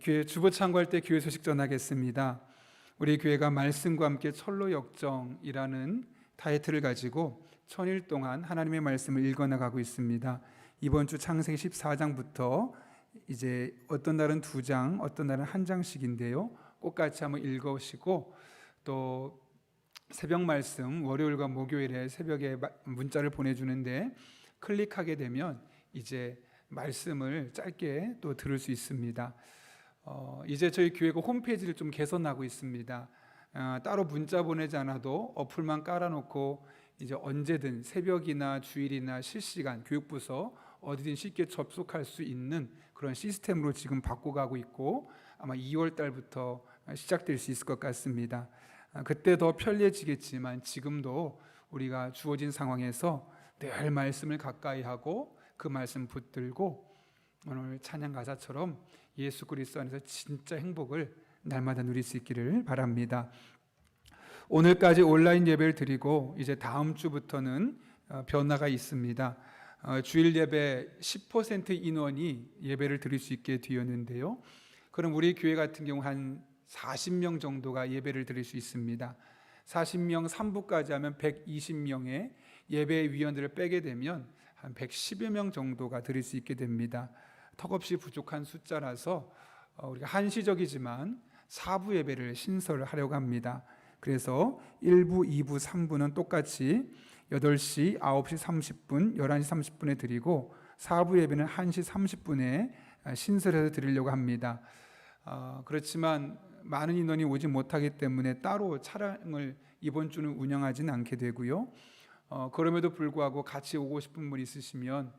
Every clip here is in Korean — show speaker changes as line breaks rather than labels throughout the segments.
교회 주보 참고할 때 교회 소식 전하겠습니다. 우리 교회가 말씀과 함께 철로 역정이라는 타이틀을 가지고 천일 동안 하나님의 말씀을 읽어나가고 있습니다. 이번 주 창세기 14장부터 이제 어떤 날은 2장, 어떤 날은 1장씩인데요. 꼭 같이 한번 읽으시고 또 새벽 말씀 월요일과 목요일에 새벽에 문자를 보내주는데 클릭하게 되면 이제 말씀을 짧게 또 들을 수 있습니다. 이제 저희 교회가 홈페이지를 좀 개선하고 있습니다. 따로 문자 보내지 않아도 어플만 깔아놓고 이제 언제든 새벽이나 주일이나 실시간 교육부서 어디든 쉽게 접속할 수 있는 그런 시스템으로 지금 바꿔가고 있고 아마 2월 달부터 시작될 수 있을 것 같습니다. 그때 더 편리해지겠지만 지금도 우리가 주어진 상황에서 늘 말씀을 가까이 하고 그 말씀 붙들고 오늘 찬양 가사처럼 예수 그리스도 안에서 진짜 행복을 날마다 누릴 수 있기를 바랍니다. 오늘까지 온라인 예배를 드리고 이제 다음 주부터는 변화가 있습니다. 주일 예배 10% 인원이 예배를 드릴 수 있게 되었는데요. 그럼 우리 교회 같은 경우 한 40명 정도가 예배를 드릴 수 있습니다. 40명 3부까지 하면 120명의 예배위원들을 빼게 되면 한 110여 명 정도가 드릴 수 있게 됩니다. 턱없이 부족한 숫자라서 우리가 한시적이지만 4부 예배를 신설하려고 합니다. 그래서 1부, 2부, 3부는 똑같이 8시, 9시 30분, 11시 30분에 드리고 4부 예배는 1시 30분에 신설해서 드리려고 합니다. 그렇지만 많은 인원이 오지 못하기 때문에 따로 차량을 이번 주는 운영하지는 않게 되고요. 그럼에도 불구하고 같이 오고 싶은 분 있으시면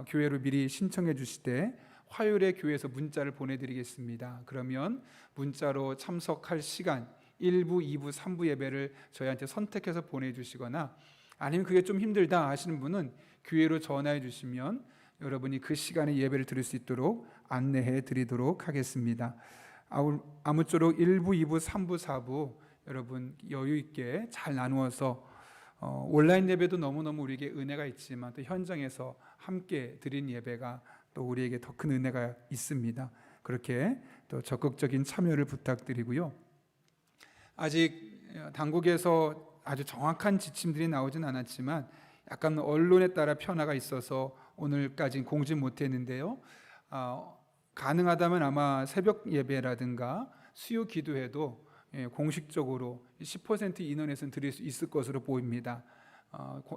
교회로 미리 신청해 주시되 화요일에 교회에서 문자를 보내드리겠습니다. 그러면 문자로 참석할 시간 1부, 2부, 3부 예배를 저희한테 선택해서 보내주시거나 아니면 그게 좀 힘들다 하시는 분은 교회로 전화해 주시면 여러분이 그 시간에 예배를 드릴 수 있도록 안내해 드리도록 하겠습니다. 아무쪼록 1부, 2부, 3부, 4부 여러분 여유 있게 잘 나누어서 온라인 예배도 너무너무 우리에게 은혜가 있지만 또 현장에서 함께 드린 예배가 또 우리에게 더 큰 은혜가 있습니다. 그렇게 또 적극적인 참여를 부탁드리고요. 아직 당국에서 아주 정확한 지침들이 나오진 않았지만 약간 언론에 따라 편화가 있어서 오늘까지 공지 못했는데요. 가능하다면 아마 새벽 예배라든가 수요 기도회도 공식적으로 10% 인원에서는 드릴 수 있을 것으로 보입니다.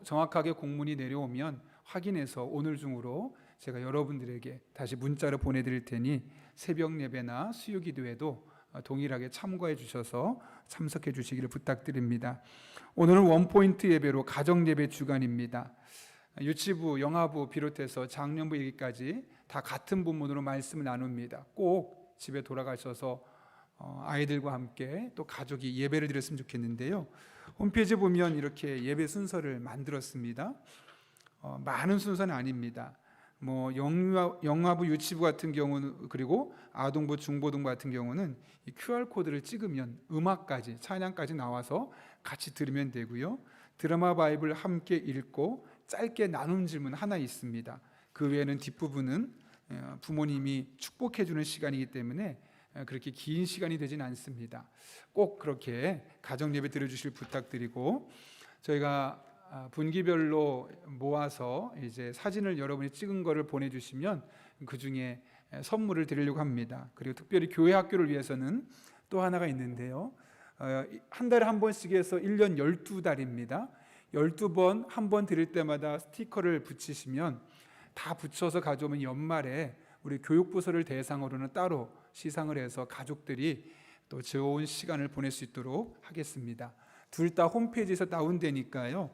정확하게 공문이 내려오면 확인해서 오늘 중으로 제가 여러분들에게 다시 문자로 보내드릴 테니 새벽 예배나 수요 기도회도 동일하게 참고해 주셔서 참석해 주시기를 부탁드립니다. 오늘은 원포인트 예배로 가정 예배 주간입니다. 유치부, 영아부 비롯해서 장년부 얘기까지 다 같은 본문으로 말씀을 나눕니다. 꼭 집에 돌아가셔서 아이들과 함께 또 가족이 예배를 드렸으면 좋겠는데요. 홈페이지 보면 이렇게 예배 순서를 만들었습니다. 많은 순서는 아닙니다. 영아부, 유치부 같은 경우는 그리고 아동부, 중고등부 같은 경우는 이 QR코드를 찍으면 음악까지 찬양까지 나와서 같이 들으면 되고요. 드라마 바이블 함께 읽고 짧게 나눈 질문 하나 있습니다. 그 외에는 뒷부분은 부모님이 축복해 주는 시간이기 때문에 그렇게 긴 시간이 되진 않습니다. 꼭 그렇게 가정 예배 드려주실 부탁드리고 저희가 분기별로 모아서 이제 사진을 여러분이 찍은 거를 보내주시면 그 중에 선물을 드리려고 합니다. 그리고 특별히 교회 학교를 위해서는 또 하나가 있는데요. 한 달에 한 번씩 해서 1년 12달입니다. 12번 한 번 드릴 때마다 스티커를 붙이시면 다 붙여서 가져오면 연말에 우리 교육부서를 대상으로는 따로 시상을 해서 가족들이 또 좋은 시간을 보낼 수 있도록 하겠습니다. 둘 다 홈페이지에서 다운되니까요.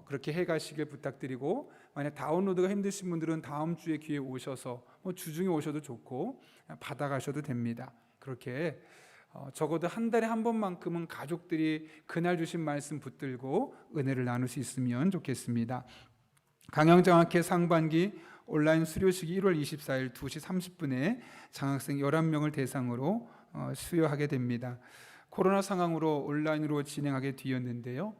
그렇게 해가시길 부탁드리고 만약 다운로드가 힘드신 분들은 다음 주에 기회에 오셔서 주중에 오셔도 좋고 받아가셔도 됩니다. 그렇게 적어도 한 달에 한 번만큼은 가족들이 그날 주신 말씀 붙들고 은혜를 나눌 수 있으면 좋겠습니다. 강영장학회 상반기 온라인 수료식이 1월 24일 2시 30분에 장학생 11명을 대상으로 수료하게 됩니다. 코로나 상황으로 온라인으로 진행하게 되었는데요.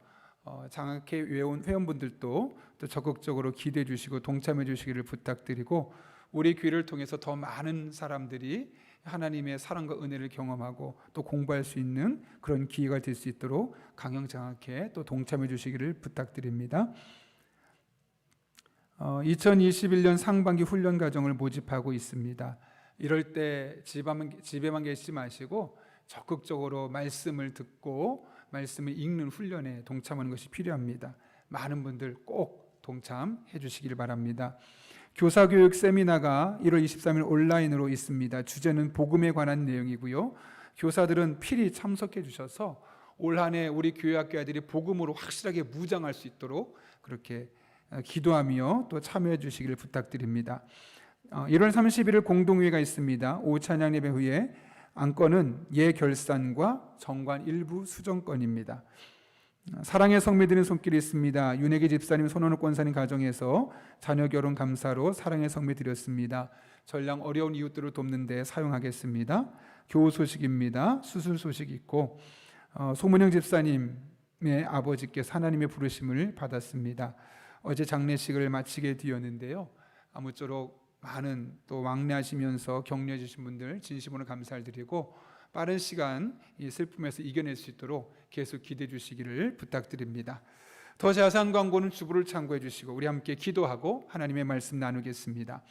장학회 회원분들도 또 적극적으로 기대해 주시고 동참해 주시기를 부탁드리고 우리 교회를 통해서 더 많은 사람들이 하나님의 사랑과 은혜를 경험하고 또 공부할 수 있는 그런 기회가 될 수 있도록 강영장학회 또 동참해 주시기를 부탁드립니다. 2021년 상반기 훈련 과정을 모집하고 있습니다. 이럴 때 집에만 계시지 마시고 적극적으로 말씀을 듣고 말씀을 읽는 훈련에 동참하는 것이 필요합니다. 많은 분들 꼭 동참해 주시길 바랍니다. 교사교육 세미나가 1월 23일 온라인으로 있습니다. 주제는 복음에 관한 내용이고요. 교사들은 필히 참석해 주셔서 올 한 해 우리 교회 학교 아이들이 복음으로 확실하게 무장할 수 있도록 그렇게 기도하며 또 참여해 주시기를 부탁드립니다. 1월 31일 공동회의가 있습니다. 오후 찬양 예배 후에 안건은 예결산과 정관 일부 수정건입니다. 사랑의 성미드는 손길이 있습니다. 윤혜기 집사님, 손원욱 권사님 가정에서 자녀 결혼 감사로 사랑의 성미 드렸습니다. 전량 어려운 이웃들을 돕는 데 사용하겠습니다. 교우 소식입니다. 수술 소식 있고 소문영 집사님의 아버지께서 하나님의 부르심을 받았습니다. 어제 장례식을 마치게 되었는데요. 아무쪼록 많은 또 왕래하시면서 격려해 주신 분들 진심으로 감사를 드리고 빠른 시간 이 슬픔에서 이겨낼 수 있도록 계속 기도해 주시기를 부탁드립니다. 더 자세한 광고는 주부를 참고해 주시고 우리 함께 기도하고 하나님의 말씀 나누겠습니다.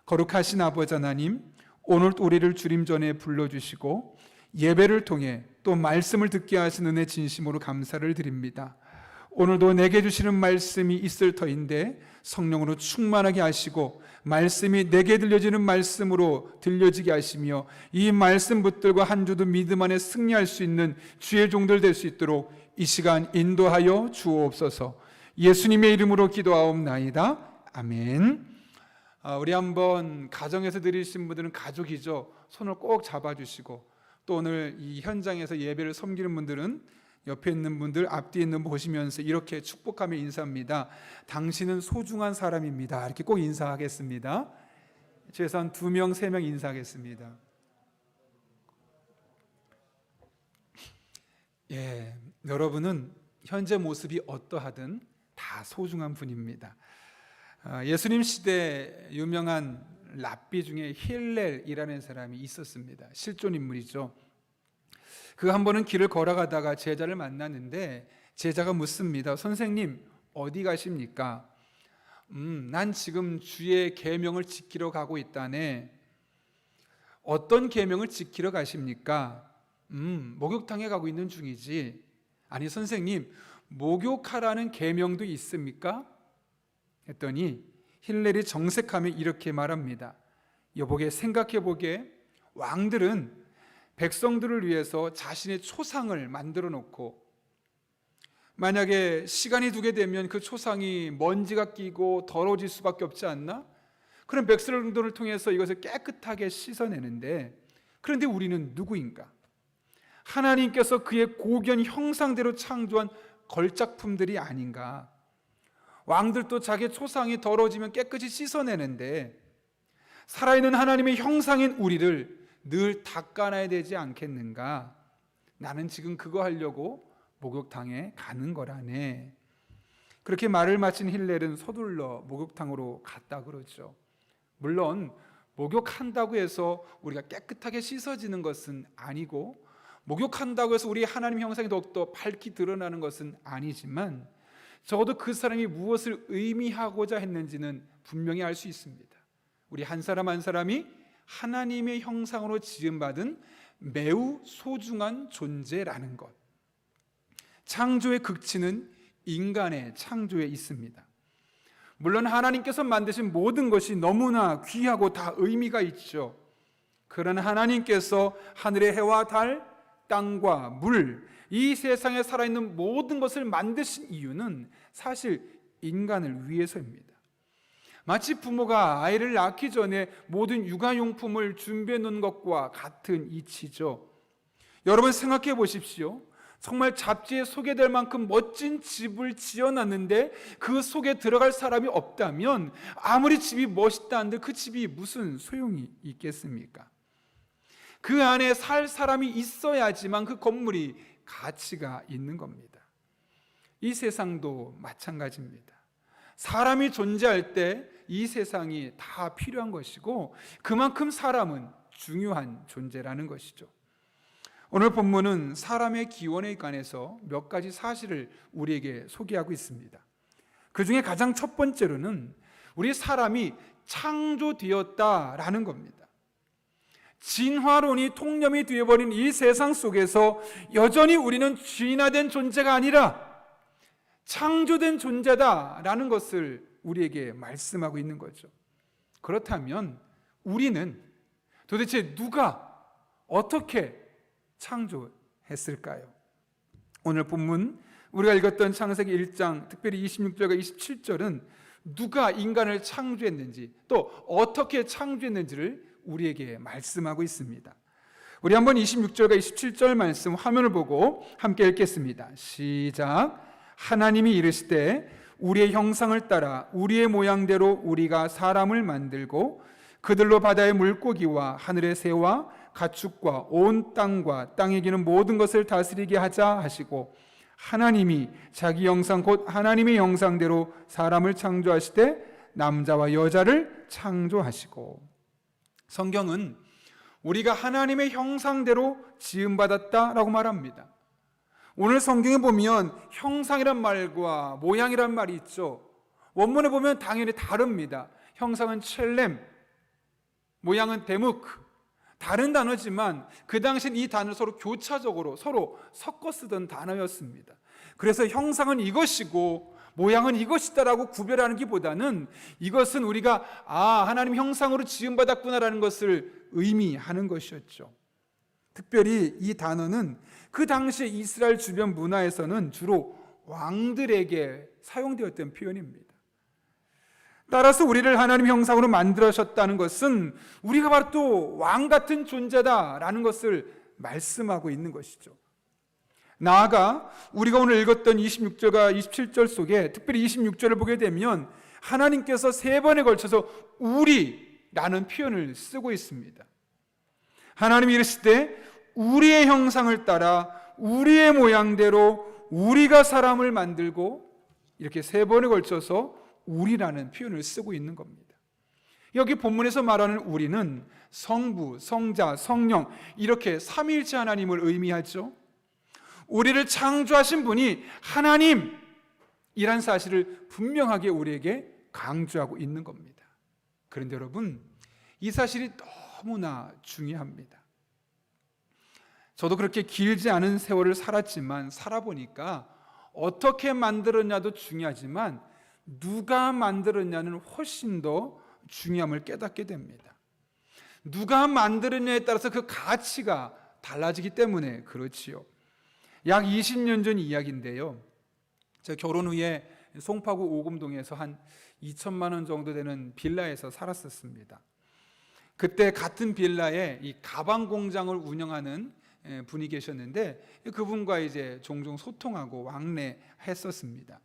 거룩하신 아버지 하나님, 오늘 우리를 주님 전에 불러주시고 예배를 통해 또 말씀을 듣게 하신 은혜 진심으로 감사를 드립니다. 오늘도 내게 주시는 말씀이 있을 터인데 성령으로 충만하게 하시고 말씀이 내게 들려지는 말씀으로 들려지게 하시며 이 말씀 붙들고 한 주도 믿음 안에 승리할 수 있는 주의 종들 될 수 있도록 이 시간 인도하여 주옵소서. 예수님의 이름으로 기도하옵나이다. 아멘. 우리 한번 가정에서 드리신 분들은 가족이죠. 손을 꼭 잡아주시고 또 오늘 이 현장에서 예배를 섬기는 분들은 옆에 있는 분들, 앞뒤에 있는 분 보시면서 이렇게 축복하며 인사합니다. 당신은 소중한 사람입니다. 이렇게 꼭 인사하겠습니다. 최소한 2명, 3명 인사하겠습니다. 여러분은 현재 모습이 어떠하든 다 소중한 분입니다. 예수님 시대 유명한 랍비 중에 힐렐이라는 사람이 있었습니다. 실존 인물이죠. 그 한 번은 길을 걸어가다가 제자를 만났는데 제자가 묻습니다. 선생님, 어디 가십니까? 난 지금 주의 계명을 지키러 가고 있다네. 어떤 계명을 지키러 가십니까? 목욕탕에 가고 있는 중이지. 아니 선생님, 목욕하라는 계명도 있습니까? 했더니 힐렐이 정색하며 이렇게 말합니다. 여보게, 생각해보게, 왕들은 백성들을 위해서 자신의 초상을 만들어 놓고 만약에 시간이 두게 되면 그 초상이 먼지가 끼고 더러워질 수밖에 없지 않나? 그럼 백성들을 통해서 이것을 깨끗하게 씻어내는데, 그런데 우리는 누구인가? 하나님께서 그의 고견 형상대로 창조한 걸작품들이 아닌가? 왕들도 자기 초상이 더러워지면 깨끗이 씻어내는데 살아있는 하나님의 형상인 우리를 늘 닦아놔야 되지 않겠는가? 나는 지금 그거 하려고 목욕탕에 가는 거라네. 그렇게 말을 마친 힐렐은 서둘러 목욕탕으로 갔다 그러죠. 물론 목욕한다고 해서 우리가 깨끗하게 씻어지는 것은 아니고 목욕한다고 해서 우리 하나님 형상이 더욱더 밝히 드러나는 것은 아니지만 적어도 그 사람이 무엇을 의미하고자 했는지는 분명히 알 수 있습니다. 우리 한 사람 한 사람이 하나님의 형상으로 지음받은 매우 소중한 존재라는 것. 창조의 극치는 인간의 창조에 있습니다. 물론 하나님께서 만드신 모든 것이 너무나 귀하고 다 의미가 있죠. 그러나 하나님께서 하늘의 해와 달, 땅과 물, 이 세상에 살아있는 모든 것을 만드신 이유는 사실 인간을 위해서입니다. 마치 부모가 아이를 낳기 전에 모든 육아용품을 준비해 놓은 것과 같은 이치죠. 여러분 생각해 보십시오. 정말 잡지에 소개될 만큼 멋진 집을 지어놨는데 그 속에 들어갈 사람이 없다면 아무리 집이 멋있다 한들 그 집이 무슨 소용이 있겠습니까? 그 안에 살 사람이 있어야지만 그 건물이 가치가 있는 겁니다. 이 세상도 마찬가지입니다. 사람이 존재할 때 이 세상이 다 필요한 것이고 그만큼 사람은 중요한 존재라는 것이죠. 오늘 본문은 사람의 기원에 관해서 몇 가지 사실을 우리에게 소개하고 있습니다. 그 중에 가장 첫 번째로는 우리 사람이 창조되었다라는 겁니다. 진화론이 통념이 되어버린 이 세상 속에서 여전히 우리는 진화된 존재가 아니라 창조된 존재다라는 것을 우리에게 말씀하고 있는 거죠. 그렇다면 우리는 도대체 누가 어떻게 창조했을까요? 오늘 본문 우리가 읽었던 창세기 1장 특별히 26절과 27절은 누가 인간을 창조했는지 또 어떻게 창조했는지를 우리에게 말씀하고 있습니다. 우리 한번 26절과 27절 말씀 화면을 보고 함께 읽겠습니다. 시작. 하나님이 이르시되 우리의 형상을 따라 우리의 모양대로 우리가 사람을 만들고 그들로 바다의 물고기와 하늘의 새와 가축과 온 땅과 땅에 기는 모든 것을 다스리게 하자 하시고 하나님이 자기 형상 곧 하나님의 형상대로 사람을 창조하시되 남자와 여자를 창조하시고. 성경은 우리가 하나님의 형상대로 지음받았다라고 말합니다. 오늘 성경에 보면 형상이란 말과 모양이란 말이 있죠. 원문에 보면 당연히 다릅니다. 형상은 첼렘, 모양은 데무크. 다른 단어지만 그 당시엔 이 단어를 서로 교차적으로 서로 섞어 쓰던 단어였습니다. 그래서 형상은 이것이고 모양은 이것이다라고 구별하는 것보다는 이것은 우리가 하나님 형상으로 지음받았구나라는 것을 의미하는 것이었죠. 특별히 이 단어는 그 당시 이스라엘 주변 문화에서는 주로 왕들에게 사용되었던 표현입니다. 따라서 우리를 하나님 형상으로 만들어셨다는 것은 우리가 바로 또 왕 같은 존재다라는 것을 말씀하고 있는 것이죠. 나아가 우리가 오늘 읽었던 26절과 27절 속에 특별히 26절을 보게 되면 하나님께서 3번에 걸쳐서 우리라는 표현을 쓰고 있습니다. 하나님이 이르시되 우리의 형상을 따라 우리의 모양대로 우리가 사람을 만들고, 이렇게 3번에 걸쳐서 우리라는 표현을 쓰고 있는 겁니다. 여기 본문에서 말하는 우리는 성부, 성자, 성령 이렇게 삼위일체 하나님을 의미하죠. 우리를 창조하신 분이 하나님이란 사실을 분명하게 우리에게 강조하고 있는 겁니다. 그런데 여러분, 이 사실이 너무나 중요합니다. 저도 그렇게 길지 않은 세월을 살았지만 살아보니까 어떻게 만들었냐도 중요하지만 누가 만들었냐는 훨씬 더 중요함을 깨닫게 됩니다. 누가 만들었냐에 따라서 그 가치가 달라지기 때문에 그렇지요. 약 20년 전 이야기인데요. 제가 결혼 후에 송파구 오금동에서 한 2천만 원 정도 되는 빌라에서 살았었습니다. 그때 같은 빌라에 이 가방 공장을 운영하는 분이 계셨는데 그분과 이제 종종 소통하고 왕래했었습니다.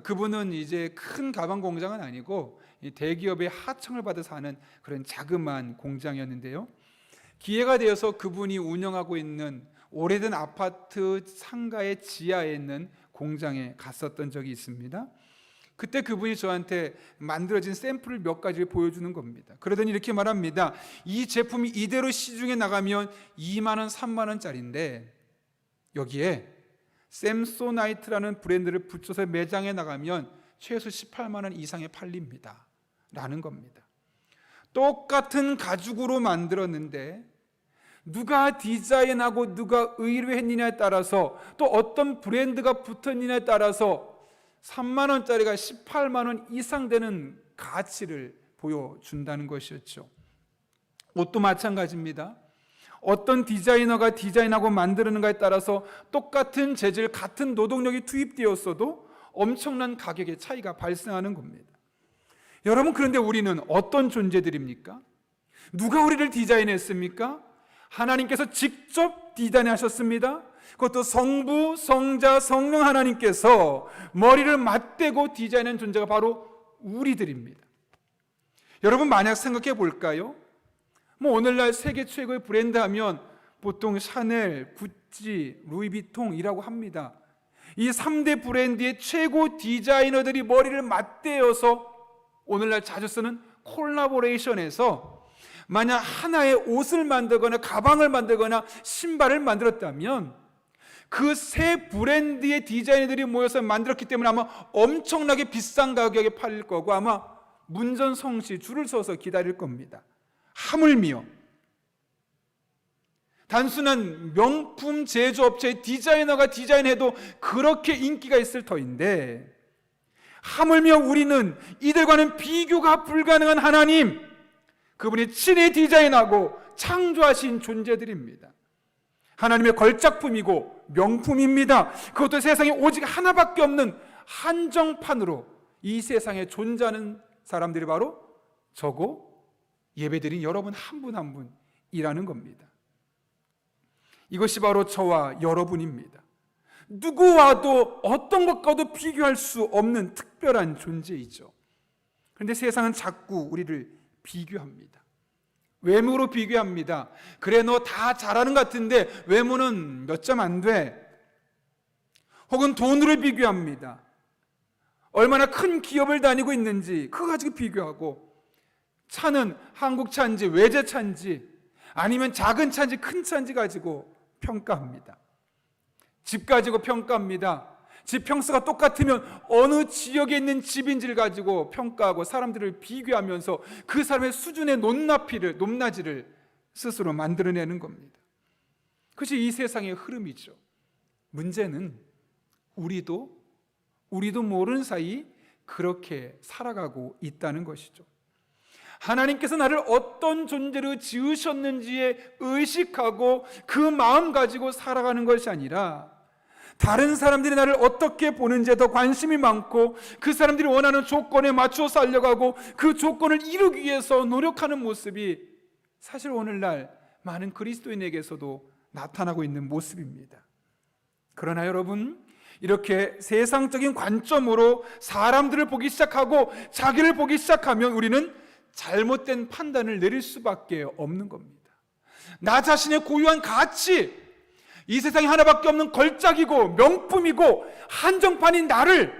그분은 이제 큰 가방 공장은 아니고 대기업의 하청을 받아서 하는 그런 자그마한 공장이었는데요. 기회가 되어서 그분이 운영하고 있는 오래된 아파트 상가의 지하에 있는 공장에 갔었던 적이 있습니다. 그때 그분이 저한테 만들어진 샘플을 몇 가지를 보여주는 겁니다. 그러더니 이렇게 말합니다. 이 제품이 이대로 시중에 나가면 2만 원, 3만 원짜리인데 여기에 샘소나이트라는 브랜드를 붙여서 매장에 나가면 최소 18만 원 이상에 팔립니다 라는 겁니다. 똑같은 가죽으로 만들었는데 누가 디자인하고 누가 의뢰했느냐에 따라서 또 어떤 브랜드가 붙었느냐에 따라서 3만 원짜리가 18만 원 이상 되는 가치를 보여준다는 것이었죠. 옷도 마찬가지입니다. 어떤 디자이너가 디자인하고 만드는가에 따라서 똑같은 재질, 같은 노동력이 투입되었어도 엄청난 가격의 차이가 발생하는 겁니다. 여러분, 그런데 우리는 어떤 존재들입니까? 누가 우리를 디자인했습니까? 하나님께서 직접 디자인하셨습니다. 그것도 성부, 성자, 성령 하나님께서 머리를 맞대고 디자인한 존재가 바로 우리들입니다. 여러분, 만약 생각해 볼까요? 오늘날 세계 최고의 브랜드 하면 보통 샤넬, 구찌, 루이비통이라고 합니다. 이 3대 브랜드의 최고 디자이너들이 머리를 맞대어서 오늘날 자주 쓰는 콜라보레이션에서 만약 하나의 옷을 만들거나 가방을 만들거나 신발을 만들었다면 그 세 브랜드의 디자이너들이 모여서 만들었기 때문에 아마 엄청나게 비싼 가격에 팔릴 거고 아마 문전성시 줄을 서서 기다릴 겁니다. 하물며 단순한 명품 제조업체의 디자이너가 디자인해도 그렇게 인기가 있을 터인데, 하물며 우리는 이들과는 비교가 불가능한 하나님, 그분이 친히 디자인하고 창조하신 존재들입니다. 하나님의 걸작품이고 명품입니다. 그것도 세상에 오직 하나밖에 없는 한정판으로 이 세상에 존재하는 사람들이 바로 저고 예배드린 여러분 한 분 한 분이라는 겁니다. 이것이 바로 저와 여러분입니다. 누구와도 어떤 것과도 비교할 수 없는 특별한 존재이죠. 그런데 세상은 자꾸 우리를 비교합니다. 외모로 비교합니다. 그래, 너 다 잘하는 것 같은데 외모는 몇 점 안 돼. 혹은 돈으로 비교합니다. 얼마나 큰 기업을 다니고 있는지 그거 가지고 비교하고, 차는 한국 차인지 외제 차인지 아니면 작은 차인지 큰 차인지 가지고 평가합니다. 집 가지고 평가합니다. 집 평수가 똑같으면 어느 지역에 있는 집인지를 가지고 평가하고 사람들을 비교하면서 그 사람의 수준의 높낮이를 스스로 만들어내는 겁니다. 그것이 이 세상의 흐름이죠. 문제는 우리도 모르는 사이 그렇게 살아가고 있다는 것이죠. 하나님께서 나를 어떤 존재로 지으셨는지에 의식하고 그 마음 가지고 살아가는 것이 아니라 다른 사람들이 나를 어떻게 보는지에 더 관심이 많고 그 사람들이 원하는 조건에 맞춰 살려가고 그 조건을 이루기 위해서 노력하는 모습이 사실 오늘날 많은 그리스도인에게서도 나타나고 있는 모습입니다. 그러나 여러분, 이렇게 세상적인 관점으로 사람들을 보기 시작하고 자기를 보기 시작하면 우리는 잘못된 판단을 내릴 수밖에 없는 겁니다. 나 자신의 고유한 가치, 이 세상에 하나밖에 없는 걸작이고 명품이고 한정판인 나를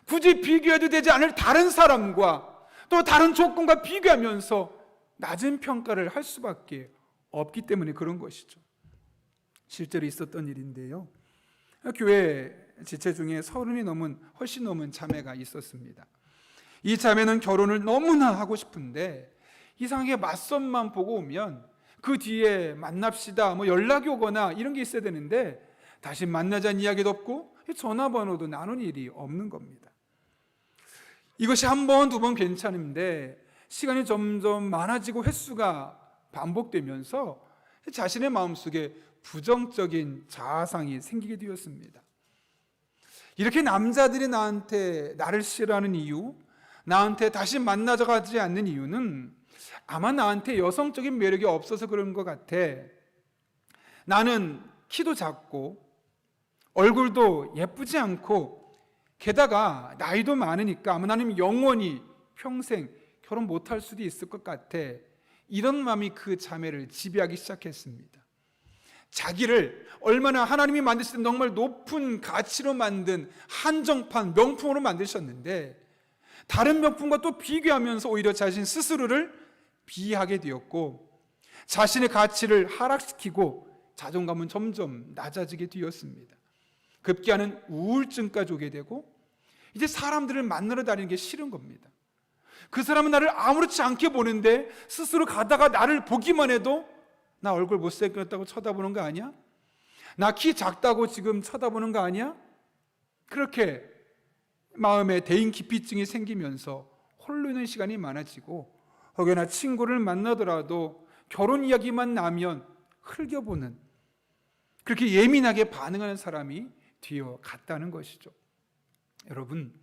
굳이 비교해도 되지 않을 다른 사람과 또 다른 조건과 비교하면서 낮은 평가를 할 수밖에 없기 때문에 그런 것이죠. 실제로 있었던 일인데요, 교회 지체 중에 30이 훨씬 넘은 자매가 있었습니다. 이 자매는 결혼을 너무나 하고 싶은데 이상하게 맞선만 보고 오면 그 뒤에 만납시다, 연락이 오거나 이런 게 있어야 되는데 다시 만나자는 이야기도 없고 전화번호도 나눈 일이 없는 겁니다. 이것이 한 번, 두 번 괜찮은데 시간이 점점 많아지고 횟수가 반복되면서 자신의 마음속에 부정적인 자아상이 생기게 되었습니다. 이렇게 남자들이 나를 싫어하는 이유, 나한테 다시 만나자 가지 않는 이유는 아마 나한테 여성적인 매력이 없어서 그런 것 같아. 나는 키도 작고 얼굴도 예쁘지 않고 게다가 나이도 많으니까 아마 나는 영원히 평생 결혼 못할 수도 있을 것 같아. 이런 마음이 그 자매를 지배하기 시작했습니다. 자기를 얼마나 하나님이 만드실 때 정말 높은 가치로 만든 한정판 명품으로 만드셨는데 다른 명품과 또 비교하면서 오히려 자신 스스로를 비하게 되었고 자신의 가치를 하락시키고 자존감은 점점 낮아지게 되었습니다. 급기야는 우울증까지 오게 되고 이제 사람들을 만나러 다니는 게 싫은 겁니다. 그 사람은 나를 아무렇지 않게 보는데 스스로 가다가 나를 보기만 해도 나 얼굴 못생겼다고 쳐다보는 거 아니야? 나 키 작다고 지금 쳐다보는 거 아니야? 그렇게 마음에 대인기피증이 생기면서 홀로 있는 시간이 많아지고 혹여나 친구를 만나더라도 결혼 이야기만 나면 흘겨보는, 그렇게 예민하게 반응하는 사람이 되어갔다는 것이죠. 여러분,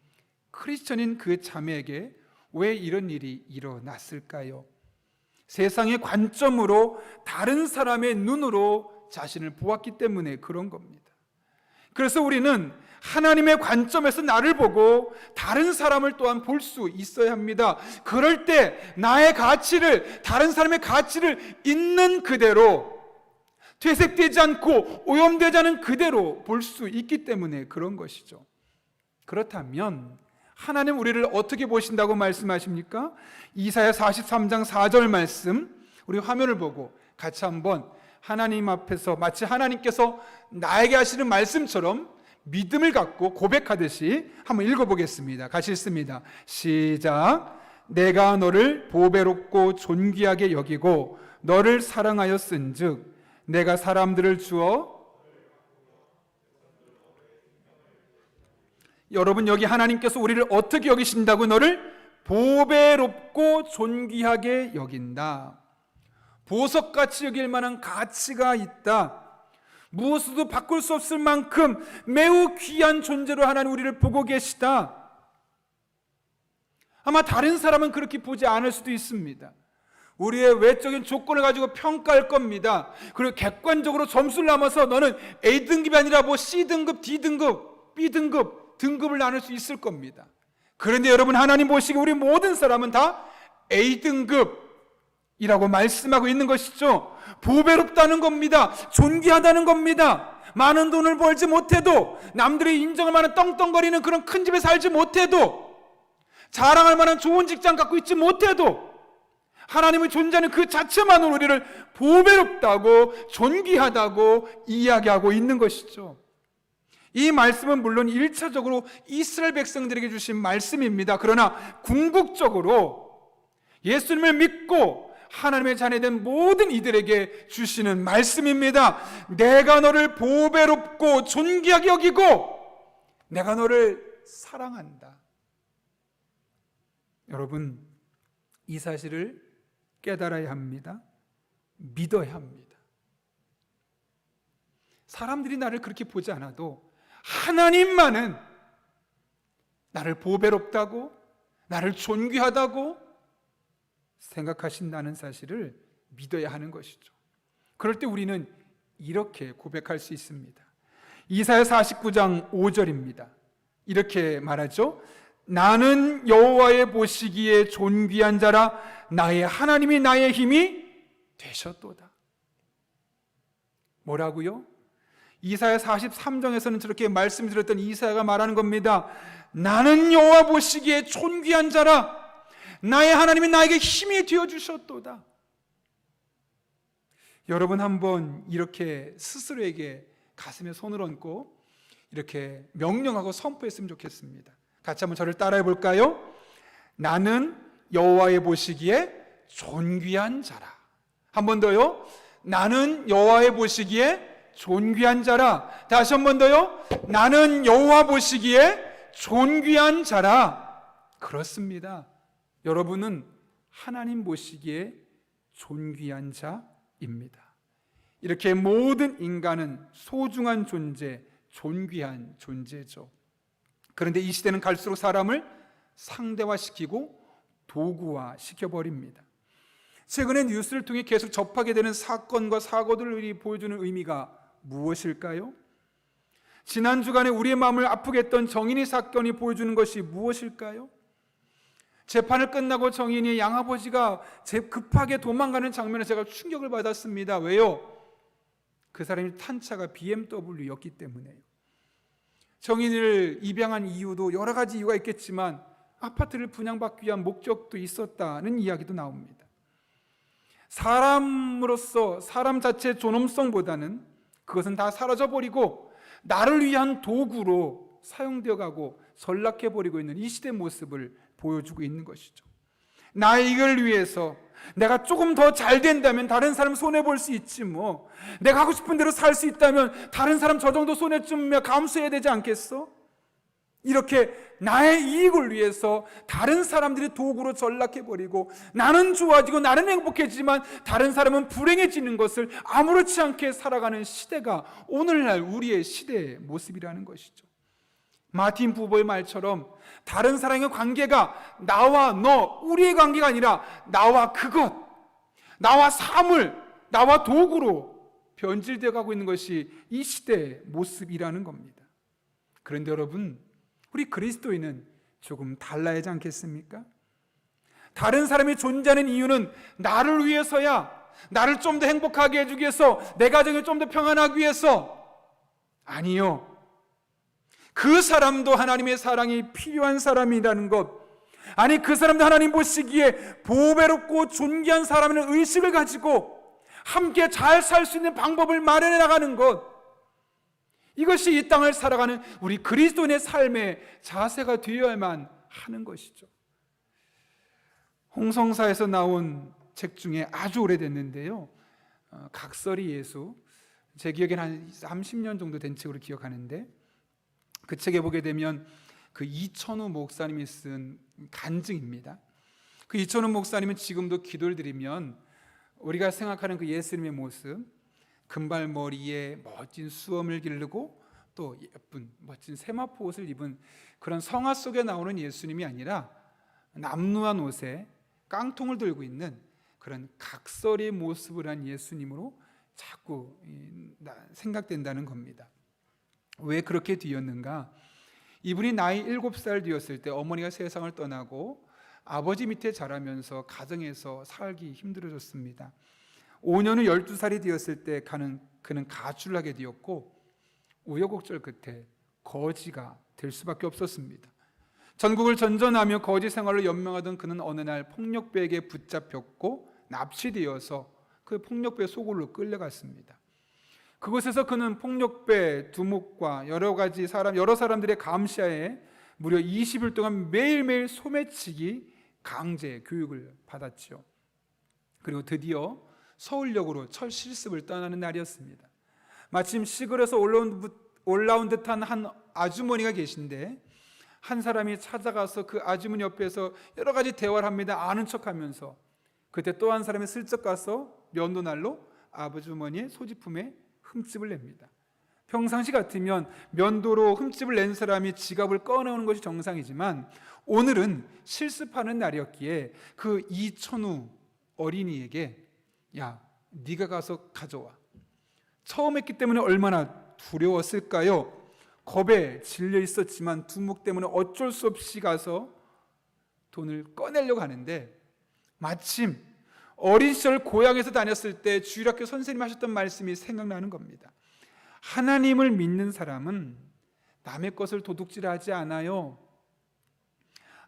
크리스천인 그 자매에게 왜 이런 일이 일어났을까요? 세상의 관점으로 다른 사람의 눈으로 자신을 보았기 때문에 그런 겁니다. 그래서 우리는 하나님의 관점에서 나를 보고 다른 사람을 또한 볼 수 있어야 합니다. 그럴 때 나의 가치를, 다른 사람의 가치를 있는 그대로, 퇴색되지 않고 오염되지 않은 그대로 볼 수 있기 때문에 그런 것이죠. 그렇다면 하나님 우리를 어떻게 보신다고 말씀하십니까? 이사야 43장 4절 말씀, 우리 화면을 보고 같이 한번 하나님 앞에서 마치 하나님께서 나에게 하시는 말씀처럼 믿음을 갖고 고백하듯이 한번 읽어보겠습니다. 같이 읽습니다. 시작. 내가 너를 보배롭고 존귀하게 여기고 너를 사랑하였은즉 내가 사람들을 주어. 여러분, 여기 하나님께서 우리를 어떻게 여기신다고? 너를 보배롭고 존귀하게 여긴다. 보석같이 여길 만한 가치가 있다. 무엇으로도 바꿀 수 없을 만큼 매우 귀한 존재로 하나님 우리를 보고 계시다. 아마 다른 사람은 그렇게 보지 않을 수도 있습니다. 우리의 외적인 조건을 가지고 평가할 겁니다. 그리고 객관적으로 점수를 남아서 너는 A등급이 아니라 뭐 C등급, D등급, B등급, 등급을 나눌 수 있을 겁니다. 그런데 여러분, 하나님 보시기에 우리 모든 사람은 다 A등급이라고 말씀하고 있는 것이죠. 보배롭다는 겁니다. 존귀하다는 겁니다. 많은 돈을 벌지 못해도, 남들의 인정할 만한 떵떵거리는 그런 큰 집에 살지 못해도, 자랑할 만한 좋은 직장 갖고 있지 못해도 하나님의 존재는 그 자체만으로 우리를 보배롭다고 존귀하다고 이야기하고 있는 것이죠. 이 말씀은 물론 1차적으로 이스라엘 백성들에게 주신 말씀입니다. 그러나 궁극적으로 예수님을 믿고 하나님의 자녀된 모든 이들에게 주시는 말씀입니다. 내가 너를 보배롭고 존귀하게 여기고 내가 너를 사랑한다. 여러분, 이 사실을 깨달아야 합니다. 믿어야 합니다. 사람들이 나를 그렇게 보지 않아도 하나님만은 나를 보배롭다고, 나를 존귀하다고 생각하신다는 사실을 믿어야 하는 것이죠. 그럴 때 우리는 이렇게 고백할 수 있습니다. 이사야 49장 5절입니다. 이렇게 말하죠. 나는 여호와의 보시기에 존귀한 자라 나의 하나님이 나의 힘이 되셨도다. 뭐라고요? 이사야 43장에서는 저렇게 말씀드렸던 이사야가 말하는 겁니다. 나는 여호와 보시기에 존귀한 자라 나의 하나님이 나에게 힘이 되어주셨도다. 여러분, 한번 이렇게 스스로에게 가슴에 손을 얹고 이렇게 명령하고 선포했으면 좋겠습니다. 같이 한번 저를 따라해 볼까요? 나는 여호와의 보시기에 존귀한 자라. 한 번 더요. 나는 여호와의 보시기에 존귀한 자라. 다시 한 번 더요. 나는 여호와 보시기에 존귀한 자라. 그렇습니다. 여러분은 하나님 보시기에 존귀한 자입니다. 이렇게 모든 인간은 소중한 존재, 존귀한 존재죠. 그런데 이 시대는 갈수록 사람을 상대화시키고 도구화시켜버립니다. 최근에 뉴스를 통해 계속 접하게 되는 사건과 사고들을 보여주는 의미가 무엇일까요? 지난 주간에 우리의 마음을 아프게 했던 정인이 사건이 보여주는 것이 무엇일까요? 재판을 끝나고 정인이 양아버지가 급하게 도망가는 장면에 제가 충격을 받았습니다. 왜요? 그 사람이 탄 차가 BMW였기 때문에요. 정인을 입양한 이유도 여러 가지 이유가 있겠지만 아파트를 분양받기 위한 목적도 있었다는 이야기도 나옵니다. 사람으로서 사람 자체의 존엄성보다는 그것은 다 사라져버리고 나를 위한 도구로 사용되어 가고 전락해버리고 있는 이 시대의 모습을 보여주고 있는 것이죠. 나의 이익을 위해서 내가 조금 더 잘 된다면 다른 사람 손해볼 수 있지 뭐. 내가 하고 싶은 대로 살 수 있다면 다른 사람 저 정도 손해 좀 감수해야 되지 않겠어? 이렇게 나의 이익을 위해서 다른 사람들이 도구로 전락해버리고 나는 좋아지고 나는 행복해지지만 다른 사람은 불행해지는 것을 아무렇지 않게 살아가는 시대가 오늘날 우리의 시대의 모습이라는 것이죠. 마틴 부버의 말처럼 다른 사람의 관계가 나와 너, 우리의 관계가 아니라 나와 그것, 나와 사물, 나와 도구로 변질되어 가고 있는 것이 이 시대의 모습이라는 겁니다. 그런데 여러분, 우리 그리스도인은 조금 달라야 하지 않겠습니까? 다른 사람이 존재하는 이유는 나를 위해서야, 나를 좀 더 행복하게 해주기 위해서, 내 가정을 좀 더 평안하기 위해서 아니요. 그 사람도 하나님의 사랑이 필요한 사람이라는 것, 아니 그 사람도 하나님 보시기에 보배롭고 존귀한 사람이라는 의식을 가지고 함께 잘 살 수 있는 방법을 마련해 나가는 것, 이것이 이 땅을 살아가는 우리 그리스도인의 삶의 자세가 되어야만 하는 것이죠. 홍성사에서 나온 책 중에 아주 오래됐는데요, 각설이 예수, 제 기억에는 한 30년 정도 된 책으로 기억하는데, 그 책에 보게 되면 그 이천우 목사님이 쓴 간증입니다. 그 이천우 목사님은 지금도 기도를 드리면 우리가 생각하는 그 예수님의 모습, 금발머리에 멋진 수염을 기르고 또 예쁜 멋진 세마포 옷을 입은 그런 성화 속에 나오는 예수님이 아니라 남루한 옷에 깡통을 들고 있는 그런 각설의 모습을 한 예수님으로 자꾸 생각된다는 겁니다. 왜 그렇게 되었는가? 이분이 나이 7살 되었을 때 어머니가 세상을 떠나고 아버지 밑에 자라면서 가정에서 살기 힘들어졌습니다. 5년 후 12살이 되었을 때 그는 가출을 하게 되었고 우여곡절 끝에 거지가 될 수밖에 없었습니다. 전국을 전전하며 거지 생활을 연명하던 그는 어느 날 폭력배에게 붙잡혔고 납치되어서 그 폭력배 소굴로 끌려갔습니다. 그곳에서 그는 폭력배 두목과 여러 사람들의 감시하에 무려 20일 동안 매일매일 소매치기 강제 교육을 받았죠. 그리고 드디어 서울역으로 첫 실습을 떠나는 날이었습니다. 마침 시골에서 올라온 듯한 한 아주머니가 계신데 한 사람이 찾아가서 그 아주머니 옆에서 여러 가지 대화를 합니다. 아는 척하면서. 그때 또 한 사람이 슬쩍 가서 면도날로 아주머니의 소지품에 흠집을 냅니다. 평상시 같으면 면도로 흠집을 낸 사람이 지갑을 꺼내오는 것이 정상이지만 오늘은 실습하는 날이었기에 그 이천우 어린이에게 야, 네가 가서 가져와. 처음 했기 때문에 얼마나 두려웠을까요? 겁에 질려 있었지만 두목 때문에 어쩔 수 없이 가서 돈을 꺼내려고 하는데 마침 어린 시절 고향에서 다녔을 때 주일학교 선생님이 하셨던 말씀이 생각나는 겁니다. 하나님을 믿는 사람은 남의 것을 도둑질하지 않아요.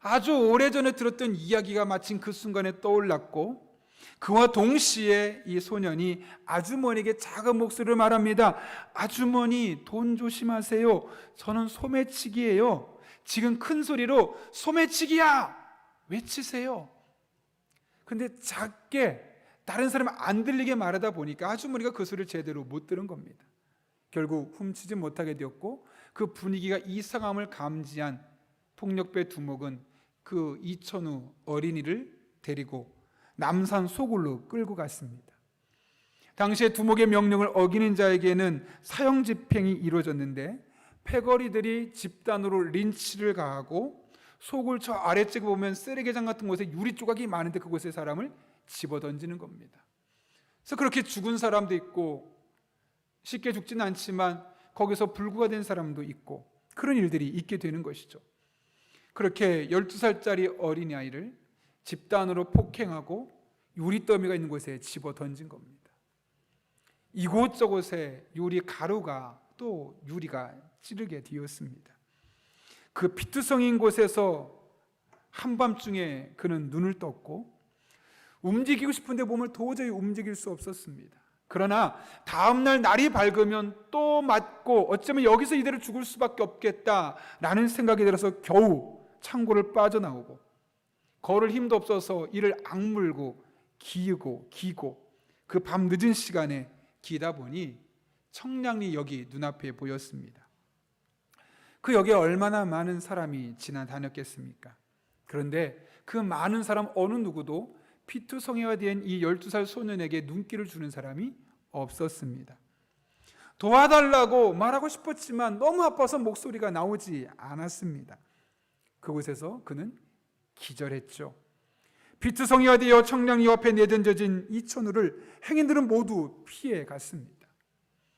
아주 오래전에 들었던 이야기가 마침 그 순간에 떠올랐고 그와 동시에 이 소년이 아주머니에게 작은 목소리로 말합니다. 아주머니, 돈 조심하세요. 저는 소매치기예요. 지금 큰 소리로 소매치기야! 외치세요. 근데 작게 다른 사람 안 들리게 말하다 보니까 아주머니가 그 소리를 제대로 못 들은 겁니다. 결국 훔치지 못하게 되었고 그 분위기가 이상함을 감지한 폭력배 두목은 그 이천우 어린이를 데리고 남산 소굴로 끌고 갔습니다. 당시에 두목의 명령을 어기는 자에게는 사형 집행이 이루어졌는데 패거리들이 집단으로 린치를 가하고 소굴 저 아래쪽에 보면 쓰레기장 같은 곳에 유리 조각이 많은데 그곳에 사람을 집어던지는 겁니다. 그래서 그렇게 죽은 사람도 있고 쉽게 죽지는 않지만 거기서 불구가 된 사람도 있고 그런 일들이 있게 되는 것이죠. 그렇게 12살짜리 어린아이를 집단으로 폭행하고 유리더미가 있는 곳에 집어던진 겁니다. 이곳저곳에 유리 가루가 또 유리가 찌르게 되었습니다. 그 피투성인 곳에서 한밤중에 그는 눈을 떴고 움직이고 싶은데 몸을 도저히 움직일 수 없었습니다. 그러나 다음날 날이 밝으면 또 맞고 어쩌면 여기서 이대로 죽을 수밖에 없겠다라는 생각이 들어서 겨우 창고를 빠져나오고 걸을 힘도 없어서 이를 악물고 기고 그 밤 늦은 시간에 기다 보니 청량리 역이 눈앞에 보였습니다. 그 역에 얼마나 많은 사람이 지나다녔겠습니까? 그런데 그 많은 사람 어느 누구도 피투성이가 된 이 12살 소년에게 눈길을 주는 사람이 없었습니다. 도와달라고 말하고 싶었지만 너무 아파서 목소리가 나오지 않았습니다. 그곳에서 그는 기절했죠. 피투성이가 되어 청량리 앞에 내던져진 이천우를 행인들은 모두 피해 갔습니다.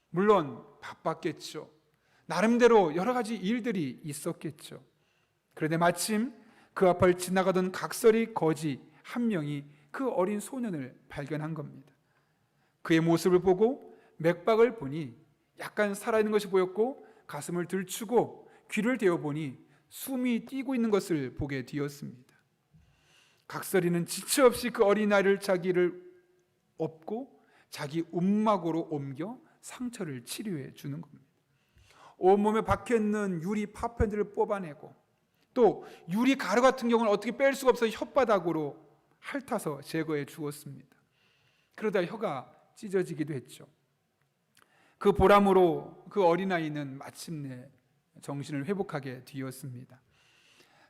물론 바빴겠죠. 나름대로 여러 가지 일들이 있었겠죠. 그런데 마침 그 앞을 지나가던 각설이 거지 한 명이 그 어린 소년을 발견한 겁니다. 그의 모습을 보고 맥박을 보니 약간 살아있는 것이 보였고 가슴을 들추고 귀를 대어보니 숨이 뛰고 있는 것을 보게 되었습니다. 각설이는 지체 없이 그 어린아이를 자기를 업고 자기 움막으로 옮겨 상처를 치료해 주는 겁니다. 온몸에 박혀있는 유리 파편들을 뽑아내고 또 유리 가루 같은 경우는 어떻게 뺄 수가 없어서 혓바닥으로 핥아서 제거해 주었습니다. 그러다 혀가 찢어지기도 했죠. 그 보람으로 그 어린아이는 마침내 정신을 회복하게 되었습니다.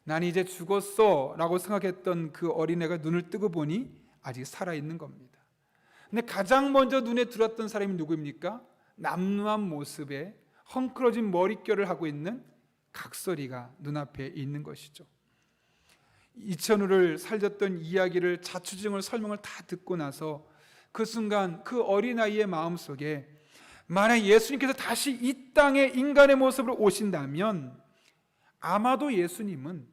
난 이제 죽었어 라고 생각했던 그 어린애가 눈을 뜨고 보니 아직 살아있는 겁니다. 근데 가장 먼저 눈에 들어왔던 사람이 누구입니까? 남루한 모습에 헝클어진 머릿결을 하고 있는 각설이가 눈앞에 있는 것이죠. 이천우를 살렸던 이야기를 자초지종을 설명을 다 듣고 나서 그 순간 그 어린아이의 마음속에 만약 예수님께서 다시 이 땅에 인간의 모습으로 오신다면 아마도 예수님은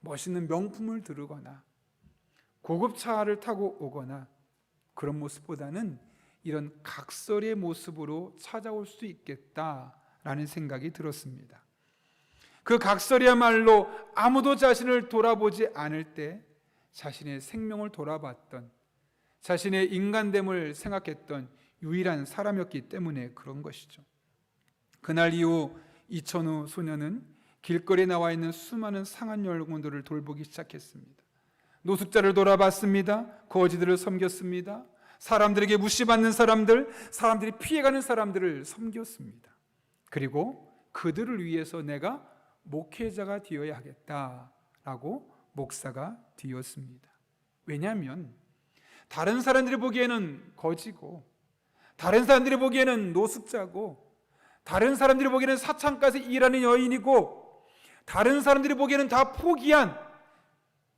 멋있는 명품을 두르거나 고급차를 타고 오거나 그런 모습보다는 이런 각설의 모습으로 찾아올 수 있겠다라는 생각이 들었습니다. 그 각설이야말로 아무도 자신을 돌아보지 않을 때 자신의 생명을 돌아봤던, 자신의 인간됨을 생각했던 유일한 사람이었기 때문에 그런 것이죠. 그날 이후 이천우 소녀는 길거리에 나와 있는 수많은 상한 영혼들을 돌보기 시작했습니다. 노숙자를 돌아봤습니다. 거지들을 섬겼습니다. 사람들에게 무시받는 사람들, 사람들이 피해가는 사람들을 섬겼습니다. 그리고 그들을 위해서 내가 목회자가 되어야 하겠다라고 목사가 되었습니다. 왜냐하면 다른 사람들이 보기에는 거지고, 다른 사람들이 보기에는 노숙자고, 다른 사람들이 보기에는 사창가에서 일하는 여인이고, 다른 사람들이 보기에는 다 포기한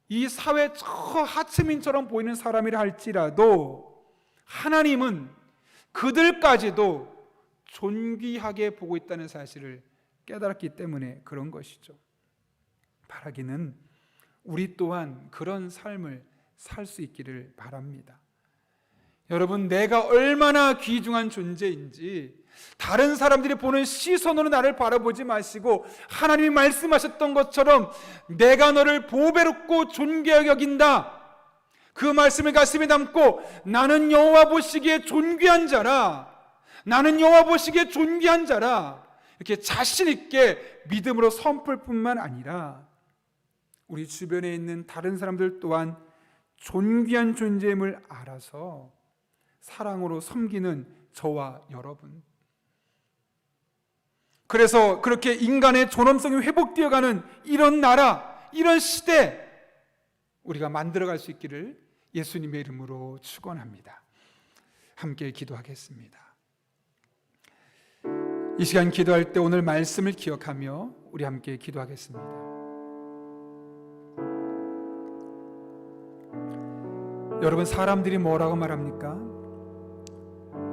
이 사회 저 하층민처럼 보이는 사람이라 할지라도 하나님은 그들까지도 존귀하게 보고 있다는 사실을 깨달았기 때문에 그런 것이죠. 바라기는 우리 또한 그런 삶을 살 수 있기를 바랍니다. 여러분, 내가 얼마나 귀중한 존재인지 다른 사람들이 보는 시선으로 나를 바라보지 마시고 하나님이 말씀하셨던 것처럼 내가 너를 보배롭고 존귀하게 여긴다, 그 말씀을 가슴에 담고 나는 여호와 보시기에 존귀한 자라, 나는 여호와 보시기에 존귀한 자라, 이렇게 자신 있게 믿음으로 선포할 뿐만 아니라 우리 주변에 있는 다른 사람들 또한 존귀한 존재임을 알아서 사랑으로 섬기는 저와 여러분, 그래서 그렇게 인간의 존엄성이 회복되어가는 이런 나라, 이런 시대 우리가 만들어갈 수 있기를 예수님의 이름으로 축원합니다. 함께 기도하겠습니다. 이 시간 기도할 때 오늘 말씀을 기억하며 우리 함께 기도하겠습니다. 여러분, 사람들이 뭐라고 말합니까?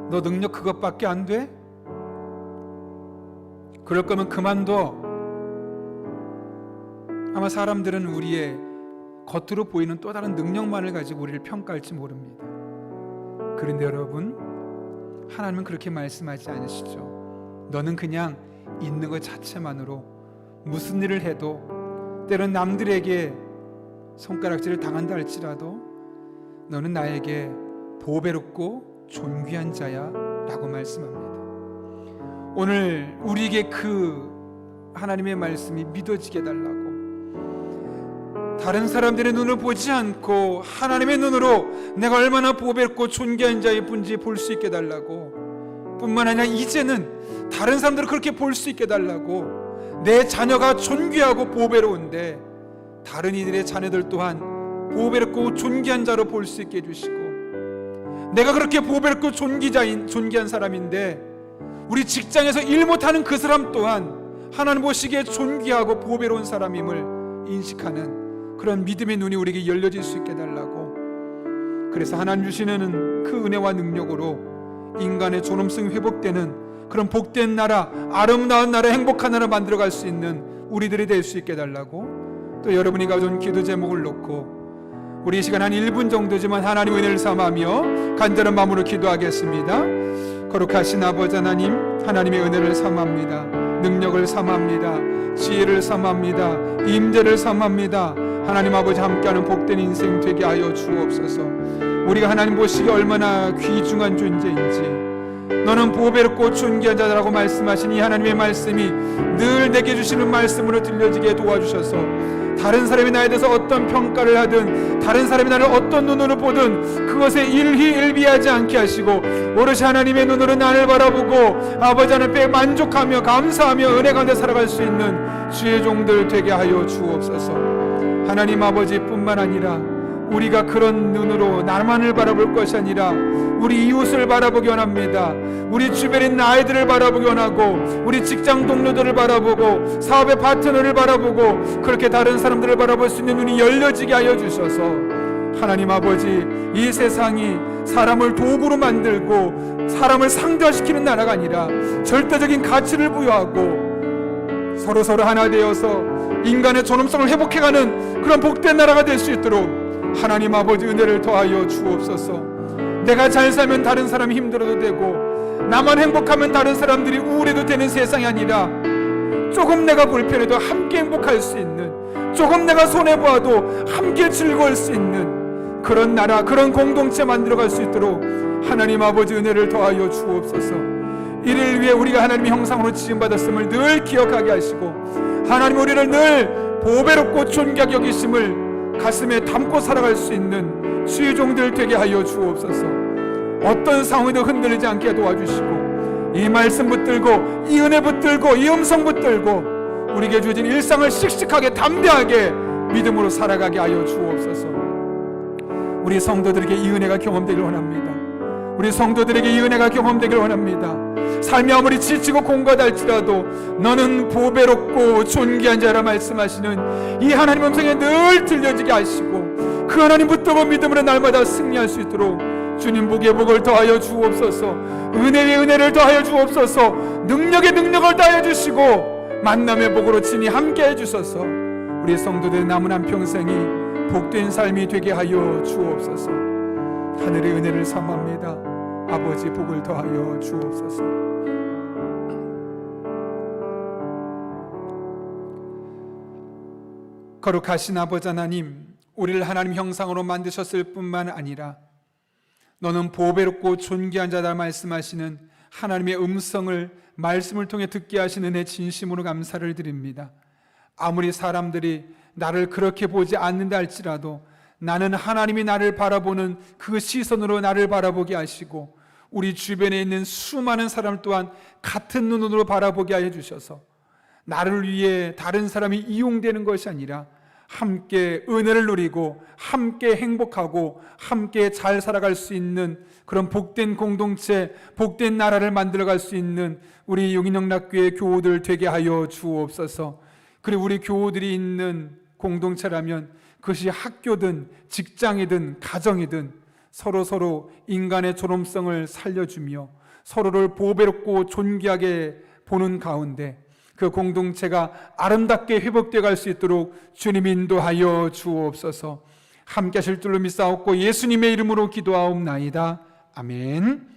너 능력 그것밖에 안 돼? 그럴 거면 그만둬. 아마 사람들은 우리의 겉으로 보이는 또 다른 능력만을 가지고 우리를 평가할지 모릅니다. 그런데 여러분, 하나님은 그렇게 말씀하지 않으시죠. 너는 그냥 있는 것 자체만으로 무슨 일을 해도, 때론 남들에게 손가락질을 당한다 할지라도 너는 나에게 보배롭고 존귀한 자야 라고 말씀합니다. 오늘 우리에게 그 하나님의 말씀이 믿어지게 해달라고, 다른 사람들의 눈을 보지 않고 하나님의 눈으로 내가 얼마나 보배롭고 존귀한 자의 분지 볼 수 있게 해달라고, 뿐만 아니라 이제는 다른 사람들을 그렇게 볼 수 있게 해달라고, 내 자녀가 존귀하고 보배로운데 다른 이들의 자녀들 또한 보배롭고 존귀한 자로 볼 수 있게 해주시고, 내가 그렇게 보배롭고 존귀한 사람인데 우리 직장에서 일 못하는 그 사람 또한 하나님 보시기에 존귀하고 보배로운 사람임을 인식하는 그런 믿음의 눈이 우리에게 열려질 수 있게 해달라고, 그래서 하나님 주시는 그 은혜와 능력으로 인간의 존엄성이 회복되는 그런 복된 나라, 아름다운 나라, 행복한 나라 만들어갈 수 있는 우리들이 될 수 있게 해달라고, 또 여러분이 가져온 기도 제목을 놓고 우리 이 시간 한 1분 정도지만 하나님의 은혜를 삼하며 간절한 마음으로 기도하겠습니다. 거룩하신 아버지 하나님, 하나님의 은혜를 삼합니다. 능력을 능력을 삼합니다. 지혜를 삼합니다. 임재를 삼합니다. 하나님 아버지 함께하는 복된 인생 되게 하여 주옵소서. 우리가 하나님 보시기에 얼마나 귀중한 존재인지, 너는 보배롭고 존귀한 자라고 말씀하신 이 하나님의 말씀이 늘 내게 주시는 말씀으로 들려지게 도와주셔서 다른 사람이 나에 대해서 어떤 평가를 하든, 다른 사람이 나를 어떤 눈으로 보든 그것에 일희일비하지 않게 하시고 오롯이 하나님의 눈으로 나를 바라보고 아버지 하나님께 만족하며 감사하며 은혜 가운데 살아갈 수 있는 주의 종들 되게 하여 주옵소서. 하나님 아버지뿐만 아니라 우리가 그런 눈으로 나만을 바라볼 것이 아니라 우리 이웃을 바라보기 원합니다. 우리 주변에 있는 아이들을 바라보기 원하고, 우리 직장 동료들을 바라보고, 사업의 파트너를 바라보고, 그렇게 다른 사람들을 바라볼 수 있는 눈이 열려지게 하여 주셔서 하나님 아버지, 이 세상이 사람을 도구로 만들고 사람을 상대화시키는 나라가 아니라 절대적인 가치를 부여하고 서로 하나 되어서 인간의 존엄성을 회복해가는 그런 복된 나라가 될 수 있도록 하나님 아버지 은혜를 더하여 주옵소서. 내가 잘 살면 다른 사람이 힘들어도 되고, 나만 행복하면 다른 사람들이 우울해도 되는 세상이 아니라 조금 내가 불편해도 함께 행복할 수 있는, 조금 내가 손해보아도 함께 즐거울 수 있는 그런 나라, 그런 공동체 만들어갈 수 있도록 하나님 아버지 은혜를 더하여 주옵소서. 이를 위해 우리가 하나님의 형상으로 지음받았음을 늘 기억하게 하시고, 하나님 우리를 늘 보배롭고 존귀하게 여기심을 가슴에 담고 살아갈 수 있는 주의 종들 되게 하여 주옵소서. 어떤 상황에도 흔들리지 않게 도와주시고, 이 말씀 붙들고, 이 은혜 붙들고, 이 음성 붙들고 우리에게 주어진 일상을 씩씩하게 담대하게 믿음으로 살아가게 하여 주옵소서. 우리 성도들에게 이 은혜가 경험되길 원합니다. 우리 성도들에게 이 은혜가 경험되길 원합니다. 삶이 아무리 지치고 공고하달지라도 너는 보배롭고 존귀한 자라 말씀하시는 이 하나님 음성에 늘 들려지게 하시고, 그 하나님 붙들고 믿음으로 날마다 승리할 수 있도록 주님 복의 복을 더하여 주옵소서. 은혜의 은혜를 더하여 주옵소서. 능력의 능력을 더하여 주시고 만남의 복으로 친히 함께 해주소서. 우리 성도들의 남은 한평생이 복된 삶이 되게 하여 주옵소서. 하늘의 은혜를 삼합니다. 아버지 복을 더하여 주옵소서. 거룩하신 아버지 하나님, 우리를 하나님 형상으로 만드셨을 뿐만 아니라 너는 보배롭고 존귀한 자다 말씀하시는 하나님의 음성을 말씀을 통해 듣게 하시는 은혜 진심으로 감사를 드립니다. 아무리 사람들이 나를 그렇게 보지 않는다 할지라도 나는 하나님이 나를 바라보는 그 시선으로 나를 바라보게 하시고, 우리 주변에 있는 수많은 사람 또한 같은 눈으로 바라보게 하여 주셔서 나를 위해 다른 사람이 이용되는 것이 아니라 함께 은혜를 누리고 함께 행복하고 함께 잘 살아갈 수 있는 그런 복된 공동체, 복된 나라를 만들어갈 수 있는 우리 용인영락교회 교우들 되게 하여 주옵소서. 그리고 우리 교우들이 있는 공동체라면 그것이 학교든 직장이든 가정이든 서로 인간의 존엄성을 살려주며 서로를 보배롭고 존귀하게 보는 가운데 그 공동체가 아름답게 회복되어 갈 수 있도록 주님 인도하여 주옵소서. 함께 하실 줄로 믿사옵고 예수님의 이름으로 기도하옵나이다. 아멘.